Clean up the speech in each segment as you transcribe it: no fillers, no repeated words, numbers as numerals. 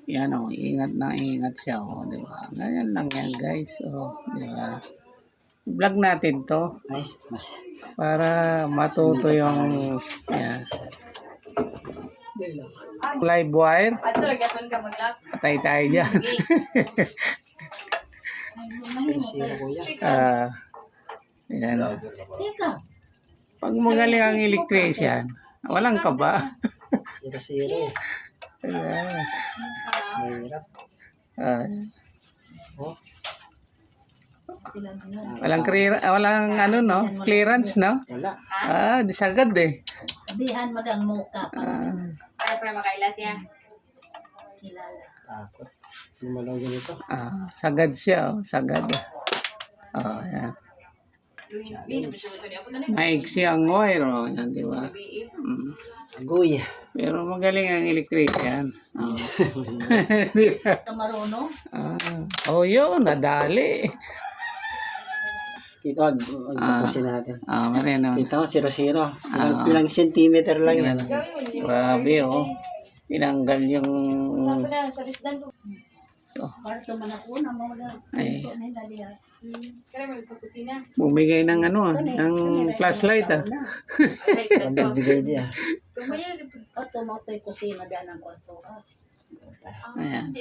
Yan o, ingat na ingat siya o, di ba? Ganyan lang yan guys o, di ba? Vlog natin to Ay, mas. para matuto yung yan. Live wire. Patay tayo dyan. Yan o. Pag magaling ang electrician, walang kaba. Sira-sira eh. Ayan. Mahirap. Oh. Walang ano no, clearance no? Wala. Di sagad eh. Sabihan mo lang muka Para makailas siya. kilala. Takot. Lumalaw ganito. Sagad siya oh, sagad. Yan. Maiksi ang wire oh, yan di ba? Agoy. Pero magaling ang electrician. Ito marunong? Yun, nadali. Ito, tapusin natin. Marino. Ito, 0-0. Ilang centimeter lang yan. Grabe oh. Tinanggal yung Parto man ako na mawala. Ay. Ito na nila. bumigay ng ano, ng flashlight ah. Magbigay niya. Ito mo ito'y kusina dyan ang kwarto. Ayan.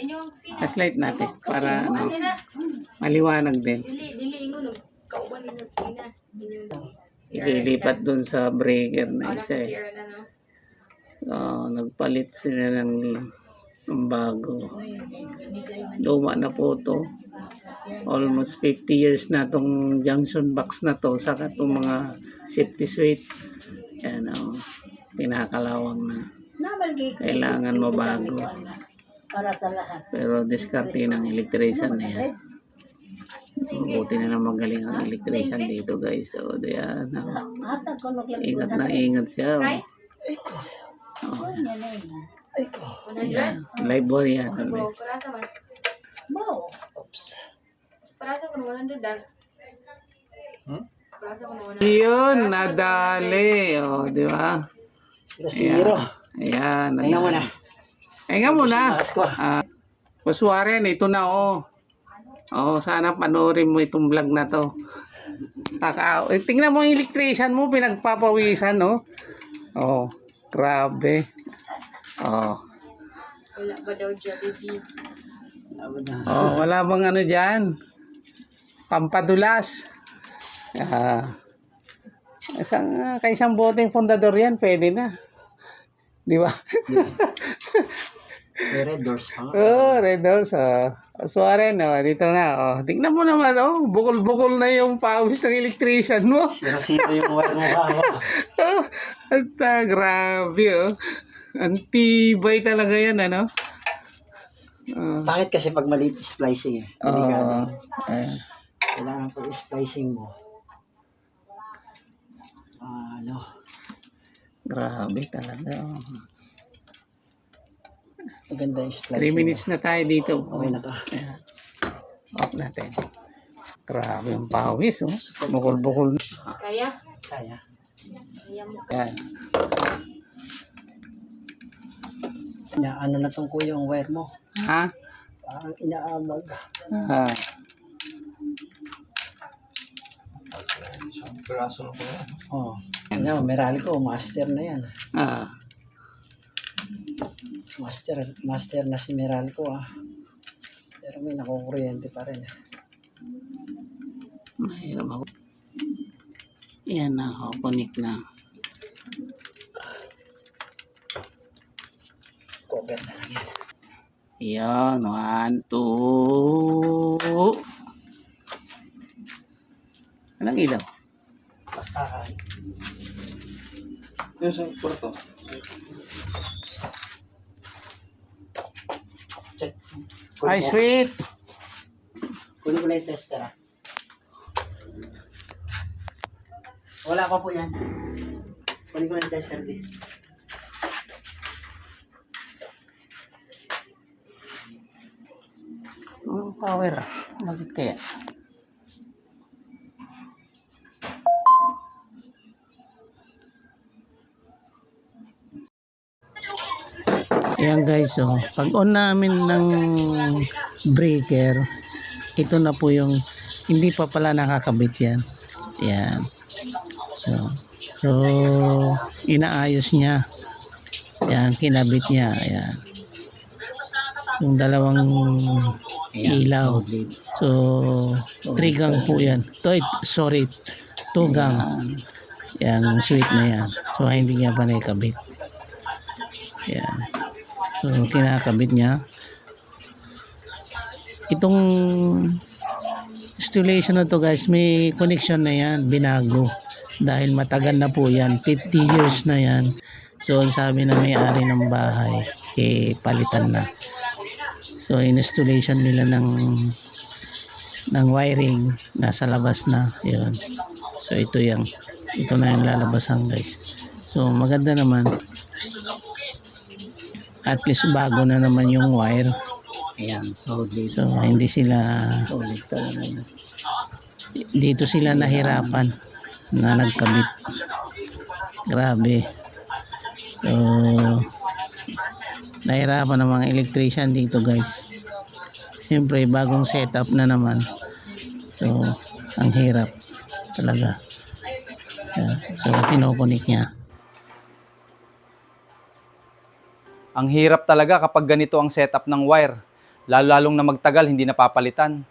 Flashlight natin para ano, maliwanag din. Dili ingon kauban ni kusina. Ililipat dun sa breaker na isa eh. Nagpalit sila ng bago. Luma na po to. Almost 50 years na tong junction box na to. Saka itong mga safety suite. Yan kinakalawang na. Kailangan mabago. Para sa lahat. Pero diskarte ng electrician na yan. Mabuti na magaling ang electrician dito guys. So, yan. Ingat na ingat siya. Yan. Live wire yan. Oops. Yun, nadali. Di ba? 0-0. Ayan. Tingnan mo na. Tingnan mo na. Taas ko. Kusuaren, ito na sana panoorin mo itong vlog na to. Tingnan mo yung electrician mo, pinagpapawisan, no? Grabe. Wala ba daw Jollibee? Wala bang ano dyan? Pampadulas. Kaisang boteng pundador yan, pwede na. Di ba? May red doors pa nga. Red doors. Suaren, dito na. Tingnan mo naman, bukol-bukol na yung pawis ng electrician mo. 0-0 yung wire mo ka. Grabe, Antibay talaga yan, ano? Bakit kasi pag maliit splicing eh? Kailangan pag splicing mo. Grabe talaga. Maganda yung splicing. 3 minutes na tayo dito. Okay na to. Ayan. Off natin. Grabe yung pawis, Bukol-bukol. Kaya? Kaya. Kaya mo. Ayan. Ano na tong kuya yung wire mo? Ha? Parang inaamag. Isang piraso lang po yan. Yan, Meralco, master na yan. Master na si Meralco Pero may nakukuryente pa rin. Mahirap ako. Yan na, connect na. Cover na lang yan. Yan, 1, 2. Anong ilaw? Saksakan. Yung sa kwarto. Check. Ay, sweet. Kunin ko na yung tester Wala pa po yan. Kunin ko na yung tester din. Power Bakit kaya? Ayan guys, oh. Pag on namin ng breaker, ito na po yung hindi pa pala nakakabit yan. Ayan. So inaayos niya. Ayan, kinabit niya. Ayan. Yung dalawang ilaw. So, 3 gang po yan. Sorry, 2 gang. Yan, switch na yan. So, hindi niya pa nakikabit. Yan. So, kinakabit niya. Itong installation na to guys, may connection na yan. Binago. Dahil matagal na po yan. 50 years na yan. So, ang sabi na may-ari ng bahay, palitan na. So, installation nila ng wiring nasa labas na. Yun. So, ito na yung lalabasan guys. So, maganda naman. At least bago na naman yung wire. Ayan, solid. So, hindi sila, Solid talaga. dito sila nahirapan na nagkabit. Grabe. So, nahirapan ng mga electrician dito guys. Siyempre, bagong setup na naman. So, ang hirap talaga. So, kinokonik niya. Ang hirap talaga kapag ganito ang setup ng wire. Lalo-lalong na magtagal, hindi napapalitan.